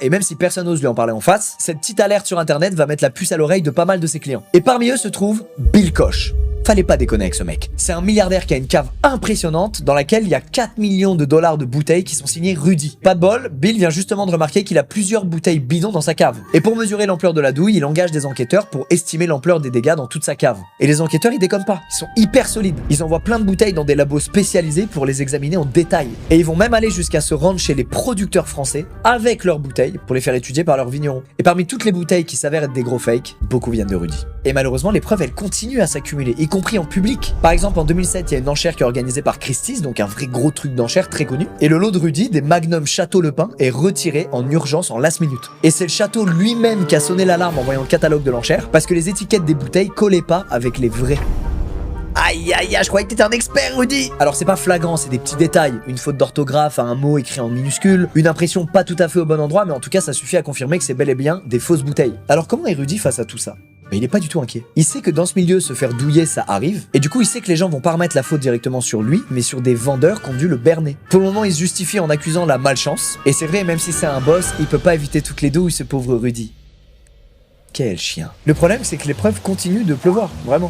Et même si personne n'ose lui en parler en face, cette petite alerte sur internet va mettre la puce à l'oreille de pas mal de ses clients. Et parmi eux se trouve Bill Koch. Fallait pas déconner avec ce mec. C'est un milliardaire qui a une cave impressionnante dans laquelle il y a 4 millions de dollars de bouteilles qui sont signées Rudy. Pas de bol, Bill vient justement de remarquer qu'il a plusieurs bouteilles bidons dans sa cave. Et pour mesurer l'ampleur de la douille, il engage des enquêteurs pour estimer l'ampleur des dégâts dans toute sa cave. Et les enquêteurs, ils déconnent pas. Ils sont hyper solides. Ils envoient plein de bouteilles dans des labos spécialisés pour les examiner en détail. Et ils vont même aller jusqu'à se rendre chez les producteurs français avec leurs bouteilles pour les faire étudier par leurs vignerons. Et parmi toutes les bouteilles qui s'avèrent être des gros fakes, beaucoup viennent de Rudy. Et malheureusement, les preuves, elles continuent à s'accumuler, y compris en public. Par exemple, en 2007, il y a une enchère qui est organisée par Christie's, donc un vrai gros truc d'enchère très connu. Et le lot de Rudy, des Magnum Château Le Pin, est retiré en urgence en last minute. Et c'est le château lui-même qui a sonné l'alarme en voyant le catalogue de l'enchère, parce que les étiquettes des bouteilles collaient pas avec les vraies. Aïe aïe aïe, je croyais que t'étais un expert, Rudy. Alors c'est pas flagrant, c'est des petits détails. Une faute d'orthographe à un mot écrit en minuscule, une impression pas tout à fait au bon endroit, mais en tout cas ça suffit à confirmer que c'est bel et bien des fausses bouteilles. Alors comment est Rudy face à tout ça ? Mais il est pas du tout inquiet. Il sait que dans ce milieu, se faire douiller, ça arrive. Et du coup, il sait que les gens vont pas remettre la faute directement sur lui, mais sur des vendeurs qui ont dû le berner. Pour le moment, il se justifie en accusant la malchance. Et c'est vrai, même si c'est un boss, il peut pas éviter toutes les douilles, ce pauvre Rudy. Quel chien. Le problème, c'est que les preuves continuent de pleuvoir, vraiment.